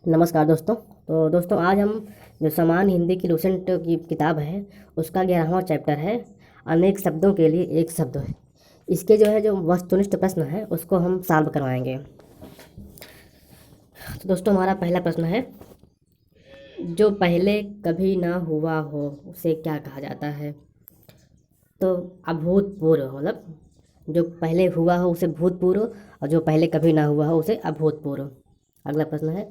नमस्कार दोस्तों। तो दोस्तों आज हम जो सामान्य हिंदी की लूसेंट की किताब है उसका 11वां चैप्टर है अनेक शब्दों के लिए एक शब्द है। इसके जो वस्तुनिष्ठ प्रश्न है उसको हम सॉल्व करवाएंगे। तो दोस्तों हमारा पहला प्रश्न है, जो पहले कभी ना हुआ हो उसे क्या कहा जाता है? तो अभूतपूर्व, मतलब जो पहले हुआ हो उसे भूतपूर्व और जो पहले कभी ना हुआ हो उसे अभूतपूर्व। अगला प्रश्न है,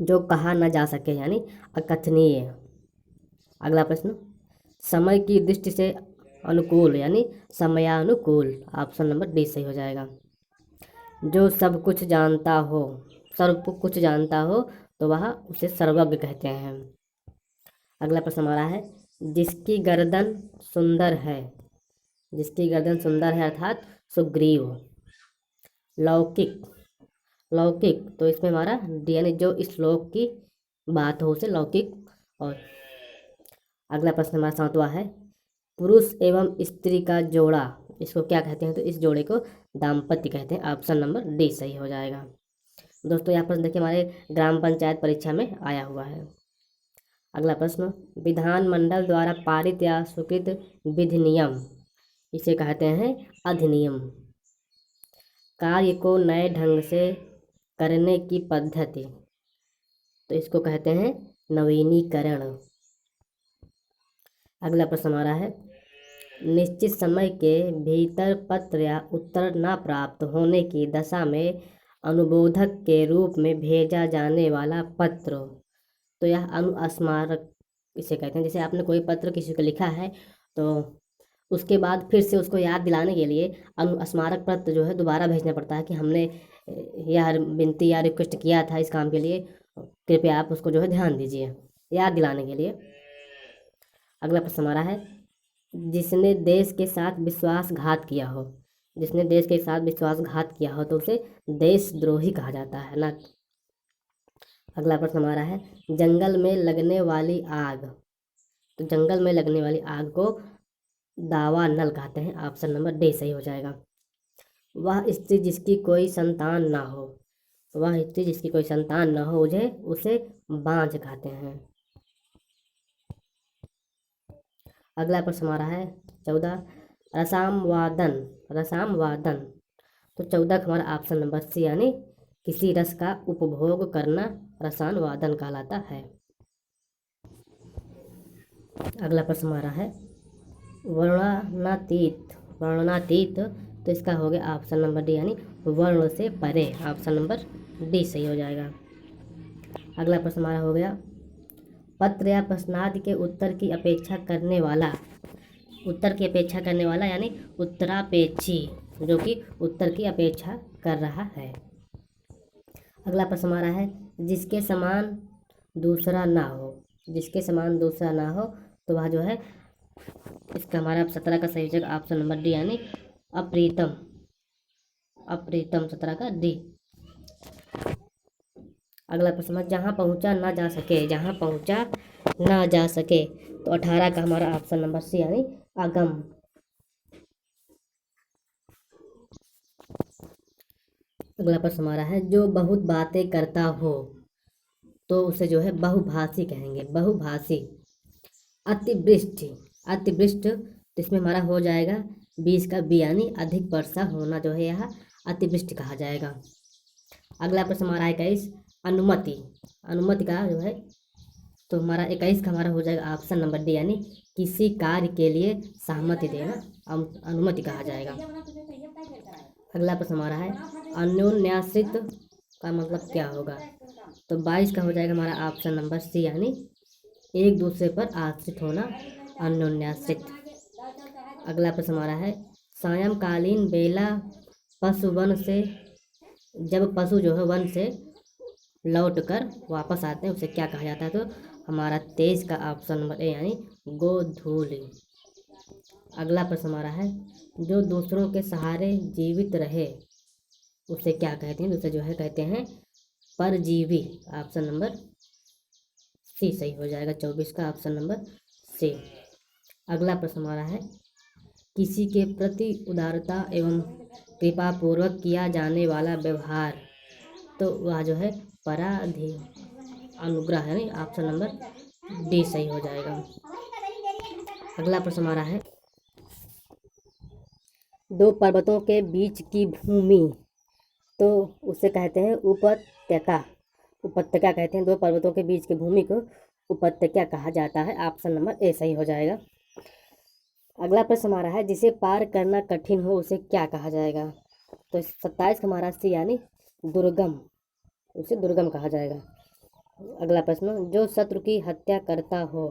जो कहा न जा सके यानी अकथनीय। अगला प्रश्न, समय की दृष्टि से अनुकूल यानी समयानुकूल। ऑप्शन नंबर डी सही हो जाएगा। जो सब कुछ जानता हो, सर्व कुछ जानता हो तो वह उसे सर्वज्ञ कहते हैं। अगला प्रश्न हमारा है, जिसकी गर्दन सुंदर है। जिसकी गर्दन सुंदर है अर्थात सुग्रीव। लौकिक, लौकिक तो इसमें हमारा डी यानी जो इस श्लोक की बात हो उसे लौकिक। और अगला प्रश्न हमारा 7वां है, पुरुष एवं स्त्री का जोड़ा इसको क्या कहते हैं? तो इस जोड़े को दाम्पत्य कहते हैं। ऑप्शन नंबर डी सही हो जाएगा। दोस्तों यहाँ प्रश्न देखिए हमारे ग्राम पंचायत परीक्षा में आया हुआ है। अगला प्रश्न, विधानमंडल द्वारा पारित या स्वीकृत विधि नियम इसे कहते हैं अधिनियम। कार्य को नए ढंग से करने की पद्धति तो इसको कहते हैं नवीनीकरण। अगला प्रश्न हमारा है, निश्चित समय के भीतर पत्र या उत्तर न प्राप्त होने की दशा में अनुबोधक के रूप में भेजा जाने वाला पत्र तो यह अनुस्मारक इसे कहते हैं। जैसे आपने कोई पत्र किसी को लिखा है तो उसके बाद फिर से उसको याद दिलाने के लिए अनुस्मारक पत्र दोबारा भेजना पड़ता है कि हमने यह विनती या रिक्वेस्ट किया था इस काम के लिए, कृपया आप उसको ध्यान दीजिए, याद दिलाने के लिए। अगला प्रश्न हमारा है, जिसने देश के साथ विश्वासघात किया हो। जिसने देश के साथ विश्वासघात किया हो तो उसे देशद्रोही कहा जाता है ना। अगला प्रश्न हमारा है, जंगल में लगने वाली आग तो जंगल में लगने वाली आग को दावानल कहते हैं। ऑप्शन नंबर डी सही हो जाएगा। वह स्त्री जिसकी कोई संतान ना हो, वह स्त्री जिसकी कोई संतान ना हो उसे बांझ कहते हैं। अगला प्रश्न हमारा है 14, रसामवादन। रसामवादन तो 14 का हमारा ऑप्शन नंबर सी यानी किसी रस का उपभोग करना रसानवादन कहलाता है। अगला प्रश्न हमारा है वर्णनातीत। वर्णनातीत तो इसका हो गया ऑप्शन नंबर डी यानी वर्ण से परे। ऑप्शन नंबर डी सही हो जाएगा। अगला प्रश्न हमारा हो गया, पत्र या प्रश्नादि के उत्तर की अपेक्षा करने वाला। उत्तर की अपेक्षा करने वाला यानी उत्तरापेक्षी, जो कि उत्तर की अपेक्षा कर रहा है। अगला प्रश्न हमारा है, जिसके समान दूसरा ना हो। जिसके समान दूसरा ना हो तो वह इसका हमारा 17 का सही जगह ऑप्शन नंबर डी यानी अप्रीतम। अप्रीतम 17 का डी। अगला प्रश्न, जहाँ पहुँचा ना जा सके। जहाँ पहुँचा ना जा सके तो 18 का हमारा ऑप्शन नंबर सी यानी अगम। अगला प्रश्न हमारा है, जो बहुत बातें करता हो तो उसे बहुभाषी कहेंगे। बहुभाषी। अतिवृष्टि। अतिवृष्टि तो इसमें हमारा हो जाएगा 20 का बी यानी अधिक वर्षा होना यह अतिवृष्टि कहा जाएगा। अगला प्रश्न हमारा 21, अनुमति। अनुमति का तो हमारा 21 का हमारा हो जाएगा ऑप्शन नंबर डी यानी किसी कार्य के लिए सहमति देना अनुमति कहा जाएगा। अगला प्रश्न हमारा है, अन्योन्याश्रित का मतलब क्या होगा? तो 22 का हो जाएगा हमारा ऑप्शन नंबर सी यानी एक दूसरे पर आश्रित होना, अन्योन्याश्रित। अगला प्रश्न हमारा है, सायंकालीन बेला पशु वन से जब पशु वन से लौट कर वापस आते हैं उसे क्या कहा जाता है? तो हमारा 23 का ऑप्शन नंबर ए यानी गोधूली। अगला प्रश्न हमारा है, जो दूसरों के सहारे जीवित रहे उसे क्या कहते हैं? उसे कहते हैं परजीवी। ऑप्शन नंबर सी सही हो जाएगा। 24 का ऑप्शन नंबर सी। अगला प्रश्न हमारा है, किसी के प्रति उदारता एवं कृपापूर्वक किया जाने वाला व्यवहार तो वह जो है पराधीन अनुग्रह है, नहीं ऑप्शन नंबर डी सही हो जाएगा। अगला प्रश्न हमारा है, दो पर्वतों के बीच की भूमि, तो उसे कहते हैं उपत्यका। उपत्यका कहते हैं, दो पर्वतों के बीच की भूमि को उपत्यका कहा जाता है। ऑप्शन नंबर ए सही हो जाएगा। अगला प्रश्न हमारा है, जिसे पार करना कठिन हो उसे क्या कहा जाएगा। तो 27 का हमारा सी यानी दुर्गम, उसे दुर्गम कहा जाएगा। अगला प्रश्न, जो शत्रु की हत्या करता हो,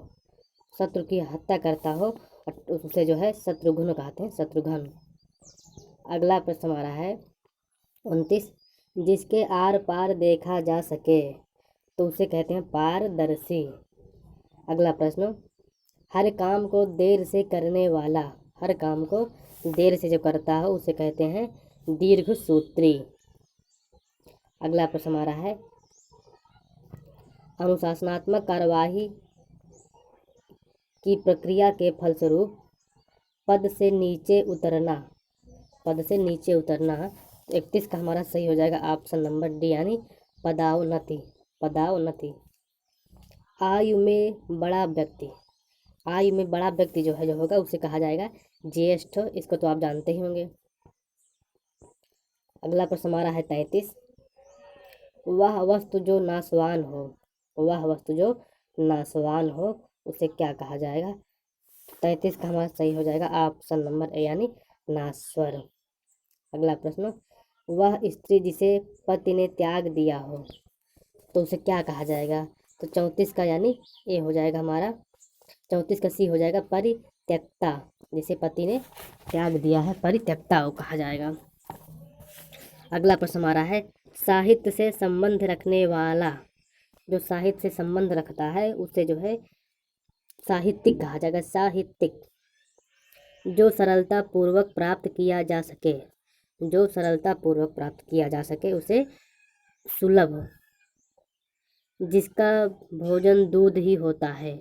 शत्रु की हत्या करता हो उसे जो है शत्रुघ्न कहते हैं, शत्रुघ्न। अगला प्रश्न हमारा है 29, जिसके आर पार देखा जा सके तो उसे कहते हैं पारदर्शी। अगला प्रश्न, हर काम को देर से करने वाला, हर काम को देर से जो करता हो उसे कहते हैं दीर्घसूत्री। अगला प्रश्न हमारा है, अनुशासनात्मक कार्यवाही की प्रक्रिया के फलस्वरूप पद से नीचे उतरना, पद से नीचे उतरना। 31 का हमारा सही हो जाएगा ऑप्शन नंबर डी यानी पदावनति, पदावनति। आयु में बड़ा व्यक्ति, आयु में बड़ा व्यक्ति जो है जो होगा उसे कहा जाएगा ज्येष्ठ, इसको तो आप जानते ही होंगे। अगला प्रश्न हमारा है 33, वह वस्तु जो नाशवान हो, वह वस्तु जो नाशवान हो उसे क्या कहा जाएगा। 33 का हमारा सही हो जाएगा ऑप्शन नंबर ए यानी नाश्वर। अगला प्रश्न, वह स्त्री जिसे पति ने त्याग दिया हो तो उसे क्या कहा जाएगा। तो 34 का यानी ए हो जाएगा हमारा, 34 का सी हो जाएगा परित्यक्ता, जिसे पति ने त्याग दिया है परित्यक्ता वो कहा जाएगा। अगला प्रश्न हमारा है, साहित्य से संबंध रखने वाला, जो साहित्य से संबंध रखता है उसे जो है साहित्यिक कहा जाएगा, साहित्यिक। जो सरलता पूर्वक प्राप्त किया जा सके, जो सरलता पूर्वक प्राप्त किया जा सके उसे सुलभ। जिसका भोजन दूध ही होता है,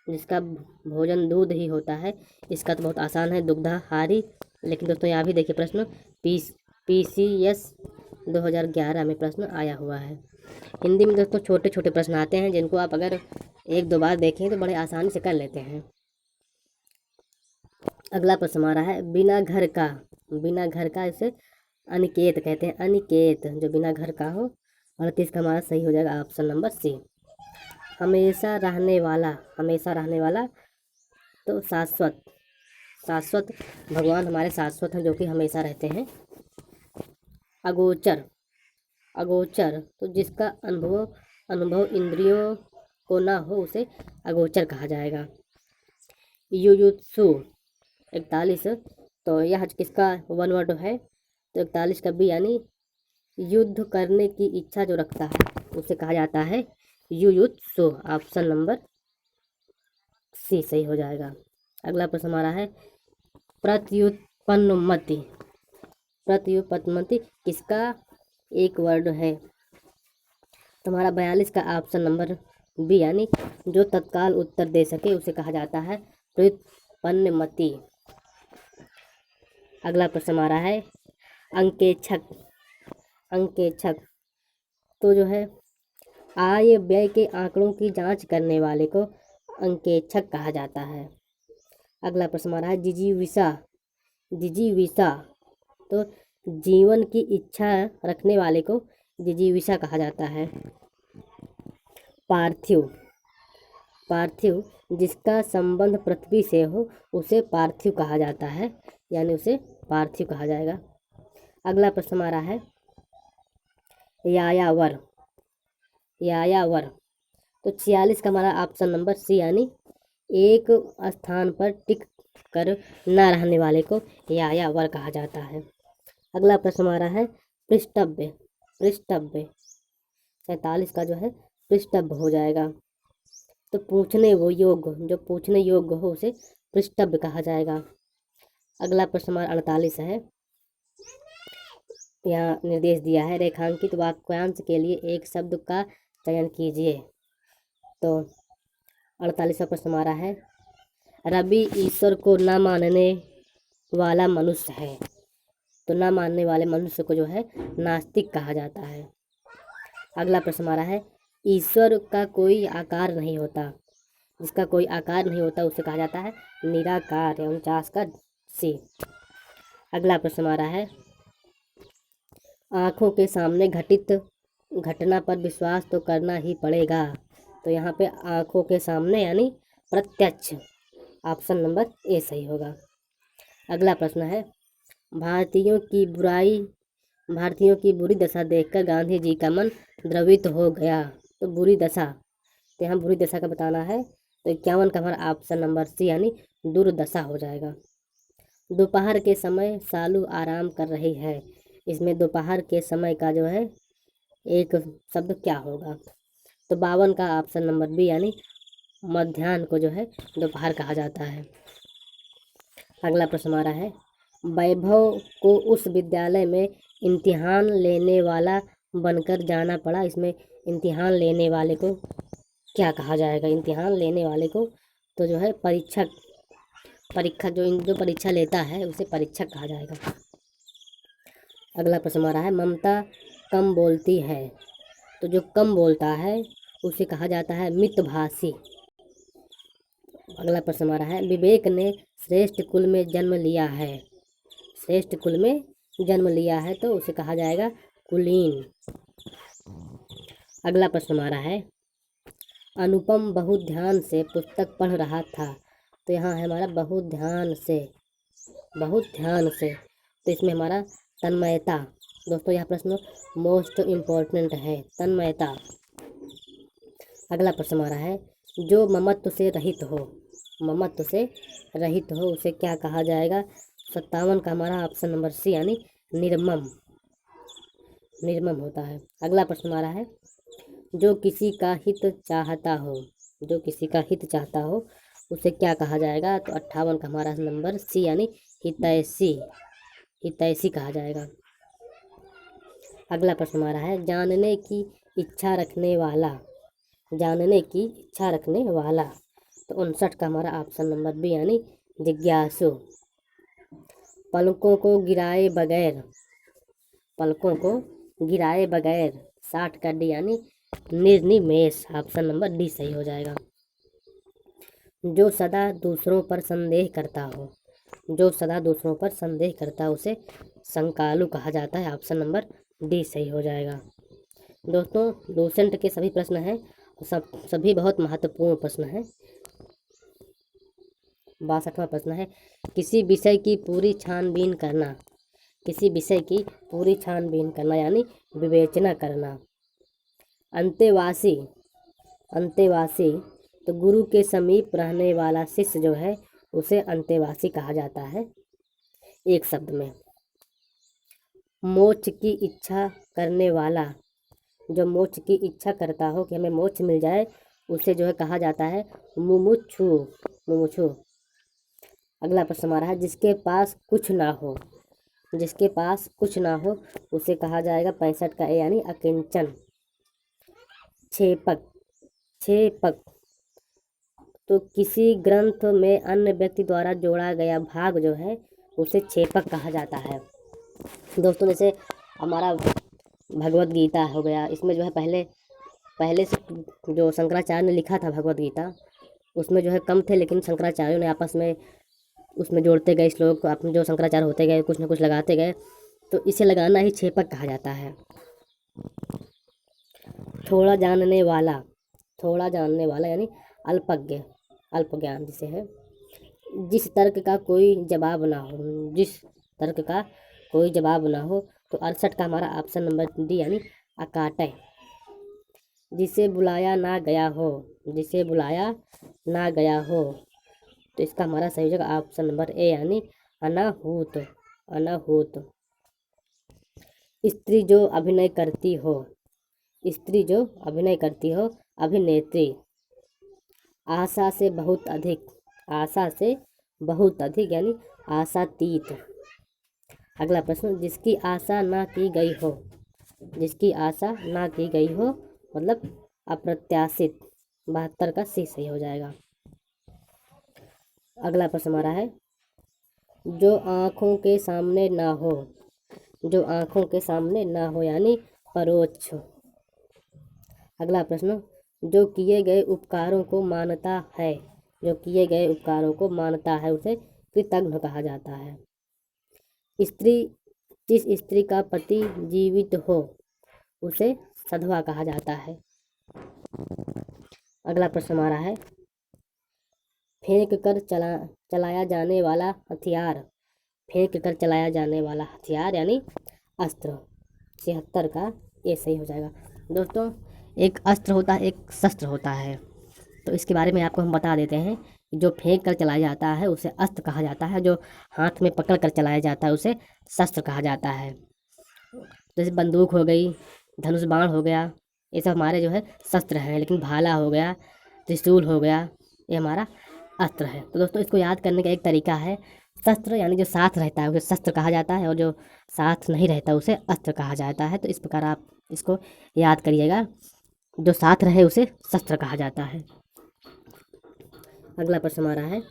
जिसका भोजन दूध ही होता है, इसका तो बहुत आसान है दुग्धाहारी। लेकिन दोस्तों यहाँ भी देखिए प्रश्न PCS 2011 में प्रश्न आया हुआ है। हिंदी में दोस्तों छोटे छोटे प्रश्न आते हैं जिनको आप अगर एक दो बार देखें तो बड़े आसानी से कर लेते हैं। अगला प्रश्न हमारा है, बिना घर का, बिना घर का इसे अनिकेत कहते हैं, अनिकेत जो बिना घर का हो। 38 का हमारा सही हो जाएगा ऑप्शन नंबर सी। हमेशा रहने वाला, हमेशा रहने वाला तो शाश्वत, शाश्वत भगवान हमारे शाश्वत हैं जो कि हमेशा रहते हैं। अगोचर, अगोचर तो जिसका अनुभव इंद्रियों को ना हो उसे अगोचर कहा जाएगा। युयुत्सु 41, तो यह किसका वन वर्ड है। तो 41 का बी यानी युद्ध करने की इच्छा जो रखता है उसे कहा जाता है युयुत्सु। ऑप्शन नंबर सी सही हो जाएगा। अगला प्रश्न हमारा है, प्रत्युत्पन्नमति, प्रत्युत्पन्नमति किसका एक वर्ड है। तो हमारा 42 का ऑप्शन नंबर बी यानी जो तत्काल उत्तर दे सके उसे कहा जाता है प्रत्युत्पन्नमति। अगला प्रश्न हमारा है, अंकेक्षक, अंकेक्षक तो जो है आय व्यय के आंकड़ों की जांच करने वाले को अंकेक्षक कहा जाता है। अगला प्रश्न हमारा है, जिजीविषा, जिजीविषा तो जीवन की इच्छा रखने वाले को जिजीविषा कहा जाता है। पार्थिव, पार्थिव जिसका संबंध पृथ्वी से हो उसे पार्थिव कहा जाता है, यानी उसे पार्थिव कहा जाएगा। अगला प्रश्न हमारा है, यायावर, यायावर तो 46 का हमारा ऑप्शन नंबर सी यानी एक स्थान पर टिक कर न रहने वाले को यायावर कहा जाता है। अगला प्रश्न हमारा है, पृष्ठभ्य, पृष्ठभ्य 47 का जो है पृष्ठभ्य हो जाएगा। तो पूछने वो योग्य, जो पूछने योग्य हो उसे पृष्ठभ्य कहा जाएगा। अगला प्रश्न हमारा 48 है, यहाँ निर्देश दिया है, रेखांकित वाक्यांश के लिए एक शब्द का चयन कीजिए। तो 48वां प्रश्न हमारा है, रवि ईश्वर को न मानने वाला मनुष्य है। तो न मानने वाले मनुष्य को जो है नास्तिक कहा जाता है। अगला प्रश्न हमारा है, ईश्वर का कोई आकार नहीं होता। जिसका कोई आकार नहीं होता उसे कहा जाता है निराकार, 49 का सी। अगला प्रश्न हमारा है, आँखों के सामने घटित घटना पर विश्वास तो करना ही पड़ेगा। तो यहाँ पे आँखों के सामने यानी प्रत्यक्ष, ऑप्शन नंबर ए सही होगा। अगला प्रश्न है, भारतीयों की बुरी दशा देखकर गांधी जी का मन द्रवित हो गया। तो बुरी दशा, तो यहाँ बुरी दशा का बताना है। तो 51 का हमारा ऑप्शन नंबर सी यानी दुर्दशा हो जाएगा। दोपहर के समय सालू आराम कर रही है। इसमें दोपहर के समय का जो है एक शब्द क्या होगा। तो 52 का ऑप्शन नंबर बी यानी मध्याह्न को जो है दोपहर कहा जाता है। अगला प्रश्न हमारा है, वैभव को उस विद्यालय में इम्तिहान लेने वाला बनकर जाना पड़ा। इसमें इम्तिहान लेने वाले को क्या कहा जाएगा। इम्तिहान लेने वाले को तो जो है परीक्षा जो परीक्षा लेता है उसे परीक्षक कहा जाएगा। अगला प्रश्न हमारा है, ममता कम बोलती है। तो जो कम बोलता है उसे कहा जाता है मितभाषी। अगला प्रश्न हमारा है, विवेक ने श्रेष्ठ कुल में जन्म लिया है। श्रेष्ठ कुल में जन्म लिया है तो उसे कहा जाएगा कुलीन। अगला प्रश्न हमारा है, अनुपम बहुत ध्यान से पुस्तक पढ़ रहा था। तो यहाँ है हमारा बहुत ध्यान से। तो इसमें हमारा तन्मयता। दोस्तों यह प्रश्न मोस्ट इम्पोर्टेंट है, तन्मयता। अगला प्रश्न हमारा है, जो ममत्व से रहित हो उसे क्या कहा जाएगा। 57 का हमारा ऑप्शन नंबर सी यानी निर्मम होता है। अगला प्रश्न हमारा है, जो किसी का हित चाहता हो उसे क्या कहा जाएगा। तो 58 का हमारा नंबर सी यानी हितैषी कहा जाएगा। अगला प्रश्न हमारा है, जानने की इच्छा रखने वाला। तो 59 का हमारा ऑप्शन नंबर बी यानी जिज्ञासु। पलकों को गिराए बगैर 60 का डी यानी निर्निमेष, ऑप्शन नंबर डी सही हो जाएगा। जो सदा दूसरों पर संदेह करता है उसे संकालु कहा जाता है, ऑप्शन नंबर डी सही हो जाएगा। दोस्तों लूसेंट के सभी प्रश्न हैं, सभी बहुत महत्वपूर्ण प्रश्न हैं। 62वां प्रश्न है, किसी विषय की पूरी छानबीन करना यानी विवेचना करना। अंतेवासी तो गुरु के समीप रहने वाला शिष्य जो है उसे अंतेवासी कहा जाता है एक शब्द में। मोक्ष की इच्छा करने वाला, जो मोक्ष की इच्छा करता हो कि हमें मोक्ष मिल जाए उसे जो है कहा जाता है मुमुक्षु। अगला प्रश्न हमारा है, जिसके पास कुछ ना हो उसे कहा जाएगा 65 का ए यानी अकिंचन। छेपक तो किसी ग्रंथ में अन्य व्यक्ति द्वारा जोड़ा गया भाग जो है उसे छेपक कहा जाता है। दोस्तों जैसे हमारा भगवत गीता हो गया, इसमें जो है पहले से जो शंकराचार्य ने लिखा था भगवत गीता उसमें जो है कम थे, लेकिन शंकराचार्यों ने आपस में उसमें जोड़ते गए श्लोक, अपने जो शंकराचार्य होते गए कुछ ना कुछ लगाते गए, तो इसे लगाना ही छेपक कहा जाता है। थोड़ा जानने वाला यानी अल्पज्ञान जिसे है। जिस तर्क का कोई जवाब ना हो तो 68 का हमारा ऑप्शन नंबर डी यानी अकाटय। जिसे बुलाया ना गया हो तो इसका हमारा सही जगह ऑप्शन नंबर ए यानी अनाहूत। स्त्री जो अभिनय करती हो अभिनेत्री। आशा से बहुत अधिक यानी आशातीत। अगला प्रश्न, जिसकी आशा ना की गई हो मतलब अप्रत्याशित, 72 का सी सही हो जाएगा। अगला प्रश्न हमारा है, जो आँखों के सामने ना हो यानी परोक्ष। अगला प्रश्न, जो किए गए उपकारों को मानता है, जो किए गए उपकारों को मानता है उसे कृतज्ञ कहा जाता है। स्त्री, जिस स्त्री का पति जीवित हो उसे सधवा कहा जाता है। अगला प्रश्न हमारा है, फेंक कर चलाया जाने वाला हथियार, फेंक कर चलाया जाने वाला हथियार यानी अस्त्र। 76 का ये सही हो जाएगा। दोस्तों, एक अस्त्र होता है, एक शस्त्र होता है, तो इसके बारे में आपको हम बता देते हैं। जो फेंक कर चलाया जाता है उसे अस्त्र कहा जाता है, जो हाथ में पकड़ कर चलाया जाता है उसे शस्त्र कहा जाता है। जैसे बंदूक हो गई, धनुष बाण हो गया, ये सब हमारे जो है शस्त्र हैं। लेकिन भाला हो गया, त्रिशूल हो गया, ये हमारा अस्त्र है। तो दोस्तों, इसको याद करने का एक तरीका है, शस्त्र यानी जो साथ रहता है उसे शस्त्र कहा जाता है, और जो साथ नहीं रहता उसे अस्त्र कहा जाता है। तो इस प्रकार आप इसको याद करिएगा, जो साथ रहे उसे शस्त्र कहा जाता है। अगला प्रश्न हमारा है,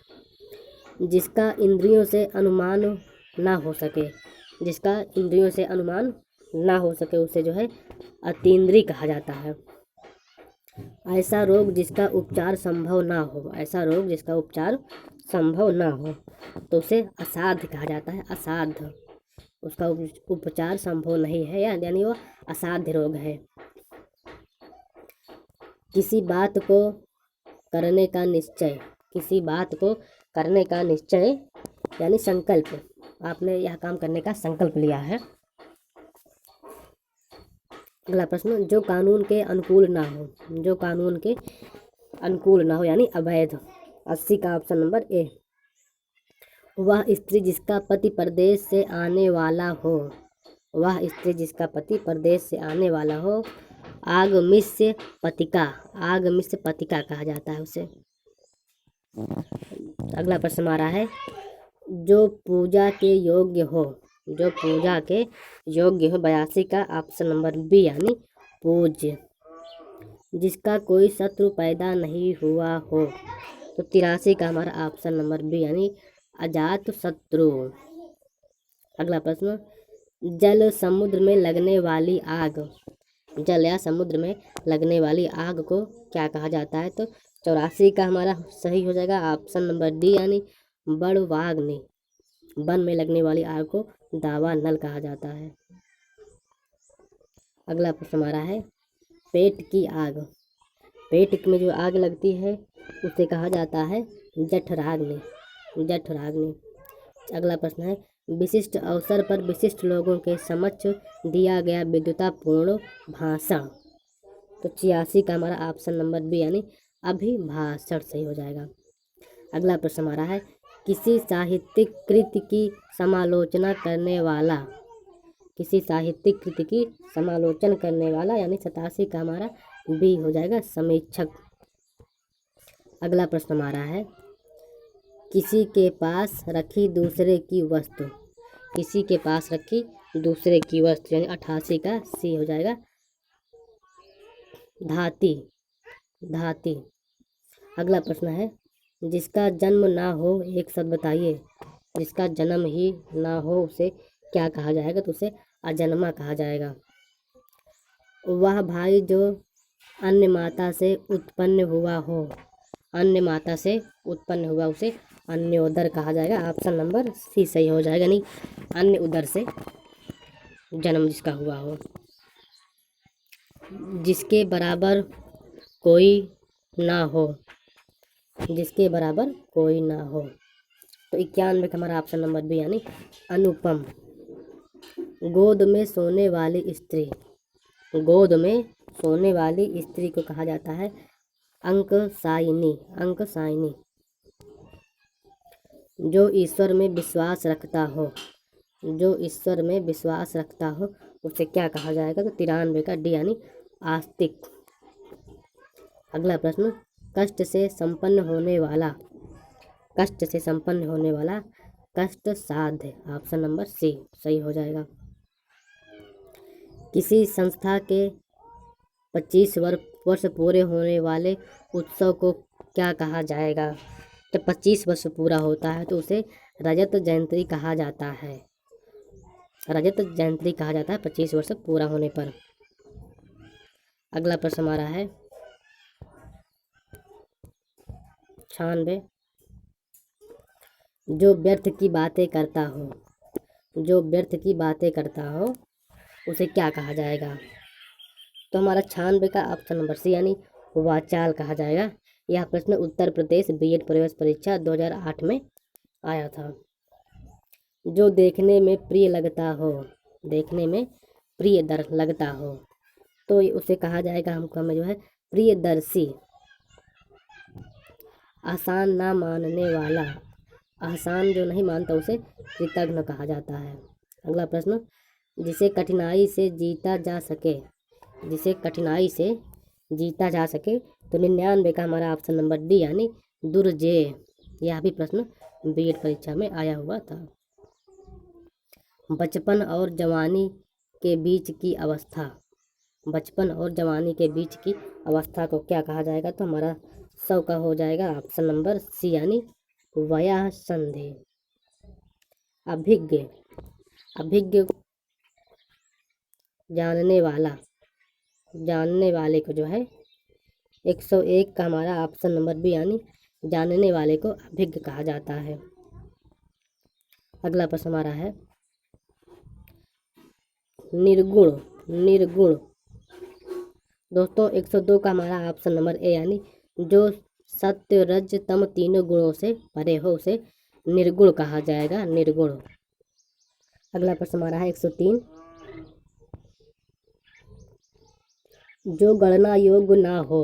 जिसका इंद्रियों से अनुमान ना हो सके, जिसका इंद्रियों से अनुमान ना हो सके उसे जो है अतीन्द्रिय कहा जाता है। ऐसा रोग जिसका उपचार संभव ना हो, ऐसा रोग जिसका उपचार संभव ना हो तो उसे असाध्य कहा जाता है। असाध्य, उसका उपचार संभव नहीं है यानी वो असाध्य रोग है। किसी बात को करने का निश्चय, किसी बात को करने का निश्चय यानी संकल्प, आपने यह काम करने का संकल्प लिया है। अगला प्रश्न, जो कानून के अनुकूल ना हो, जो कानून के अनुकूल ना हो यानी अवैध। 80 का ऑप्शन नंबर ए। वह स्त्री जिसका पति परदेश से आने वाला हो, वह स्त्री जिसका पति परदेश से आने वाला हो आगमिष्य पतिका, आगमिष्य पतिका कहा जाता है उसे। अगला प्रश्न हमारा है, जो पूजा के योग्य हो, जो पूजा के योग्य हो। 82 का ऑप्शन नंबर बी यानी पूज्य। जिसका कोई शत्रु पैदा नहीं हुआ हो, तो 83 का हमारा ऑप्शन नंबर बी यानी अजात शत्रु। अगला प्रश्न, जल समुद्र में लगने वाली आग, जल या समुद्र में लगने वाली आग को क्या कहा जाता है? तो 84 का हमारा सही हो जाएगा ऑप्शन नंबर डी यानी बड़वाग्नि। वन में लगने वाली आग को दावानल कहा जाता है। अगला प्रश्न हमारा है, पेट की आग, पेट में जो आग लगती है उसे कहा जाता है जठराग्नि, जठराग्नि। अगला प्रश्न है, विशिष्ट अवसर पर विशिष्ट लोगों के समक्ष दिया गया विद्वतापूर्ण भाषण। तो 86 का हमारा ऑप्शन नंबर बी यानी अभिभाषण सही हो जाएगा। अगला प्रश्न हमारा है, किसी साहित्यिक कृति की समालोचना करने वाला, किसी साहित्यिक कृति की समालोचना करने वाला यानी 87 का हमारा बी हो जाएगा समीक्षक। अगला प्रश्न हमारा है, किसी के पास रखी दूसरे की वस्तु, किसी के पास रखी दूसरे की वस्तु यानी 88 का सी हो जाएगा धाती, धाती। अगला प्रश्न है, जिसका जन्म ना हो एक शब्द बताइए, जिसका जन्म ही ना हो उसे क्या कहा जाएगा? तो उसे अजन्मा कहा जाएगा। वह भाई जो अन्य माता से उत्पन्न हुआ हो, अन्य माता से उत्पन्न हुआ उसे अन्योदर कहा जाएगा। ऑप्शन नंबर सी सही हो जाएगा, नहीं अन्य उदर से जन्म जिसका हुआ हो। जिसके बराबर कोई ना हो, जिसके बराबर कोई ना हो। तो 91 का हमारा ऑप्शन नंबर बी यानी अनुपम। गोद में सोने वाली स्त्री, गोद में सोने वाली स्त्री को कहा जाता है अंकसायिनी, अंकसायिनी। जो ईश्वर में विश्वास रखता हो, जो ईश्वर में विश्वास रखता हो उसे क्या कहा जाएगा? तो 93 का डी यानी आस्तिक। अगला प्रश्न, कष्ट से संपन्न होने वाला, कष्ट से संपन्न होने वाला कष्ट साध्य। ऑप्शन नंबर सी सही हो जाएगा। किसी संस्था के 25 वर्ष पूरे होने वाले उत्सव को क्या कहा जाएगा? जब 25 वर्ष पूरा होता है तो उसे रजत जयंती कहा जाता है, रजत जयंती कहा जाता है 25 वर्ष पूरा होने पर। अगला प्रश्न हमारा है 96। जो व्यर्थ की बातें करता हो, जो व्यर्थ की बातें करता हो उसे क्या कहा जाएगा? तो हमारा 96 का ऑप्शन नंबर सी यानी वाचाल कहा जाएगा। यह प्रश्न उत्तर प्रदेश बीएड प्रवेश परीक्षा 2008 में आया था। जो देखने में प्रिय लगता हो, देखने में प्रिय लगता हो तो उसे कहा जाएगा हमको हमें जो है प्रियदर्शी। आसान ना मानने वाला, आसान जो नहीं मानता उसे कृतघ्न कहा जाता है। अगला प्रश्न जिसे कठिनाई से जीता जा सके, जिसे कठिनाई से जीता जा सके तो 99 का हमारा ऑप्शन नंबर डी यानी दुर्जेय। यह भी प्रश्न बीएड परीक्षा में आया हुआ था। बचपन और जवानी के बीच की अवस्था, बचपन और जवानी के बीच की अवस्था को क्या कहा जाएगा? तो हमारा 100 का हो जाएगा ऑप्शन नंबर सी यानी वया संधि। अभिज्ञ, अभिज्ञ जानने वाला, जानने वाले को जो है 101 का हमारा ऑप्शन नंबर बी यानी जानने वाले को अभिज्ञ कहा जाता है। अगला प्रश्न हमारा है निर्गुण, निर्गुण। दोस्तों 102 का हमारा ऑप्शन नंबर ए यानी जो सत्य रज तम तीनों गुणों से परे हो उसे निर्गुण कहा जाएगा, निर्गुण। अगला प्रश्न हमारा है 103। जो गणना योग्य ना हो,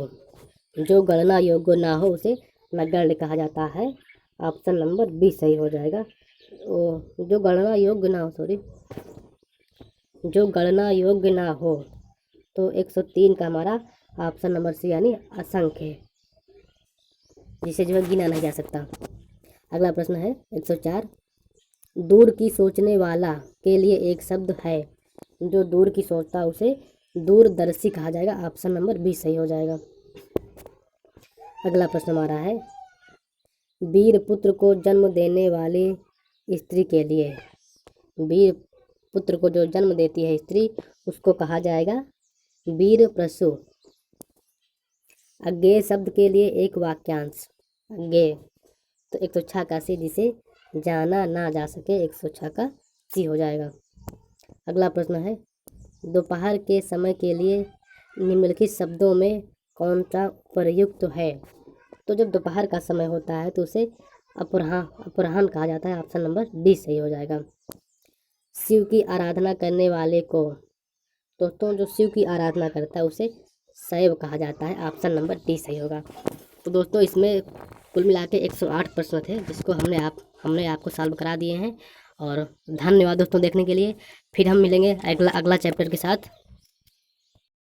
जो गणना योग्य ना हो उसे नगण्य कहा जाता है। ऑप्शन नंबर बी सही हो जाएगा। जो गणना योग्य ना हो, सॉरी, जो गणना योग्य ना हो तो 103 का हमारा ऑप्शन नंबर सी यानी असंख्य, जिसे जो है गिना नहीं जा सकता। अगला प्रश्न है 104। दूर की सोचने वाला के लिए एक शब्द है, जो दूर की सोचता उसे दूरदर्शी कहा जाएगा। ऑप्शन नंबर बी सही हो जाएगा। अगला प्रश्न हमारा है वीर पुत्र को जन्म देने वाली स्त्री के लिए, वीर पुत्र को जो जन्म देती है स्त्री उसको कहा जाएगा वीर प्रसू। अज्ञेय शब्द के लिए एक वाक्यांश, अज्ञेय तो 106 का सी जिसे जाना ना जा सके, 106 का सी हो जाएगा। अगला प्रश्न है दोपहर के समय के लिए निम्नलिखित शब्दों में कौन सा प्रयुक्त है? तो जब दोपहर का समय होता है तो उसे अपराह्न कहा जाता है। ऑप्शन नंबर डी सही हो जाएगा। शिव की आराधना करने वाले को, दोस्तों जो शिव की आराधना करता है उसे शैव कहा जाता है। ऑप्शन नंबर डी सही होगा। तो दोस्तों इसमें कुल मिला के 108 प्रश्न थे जिसको हमने आपको सॉल्व करा दिए हैं। और धन्यवाद दोस्तों देखने के लिए। फिर हम मिलेंगे अगला चैप्टर के साथ।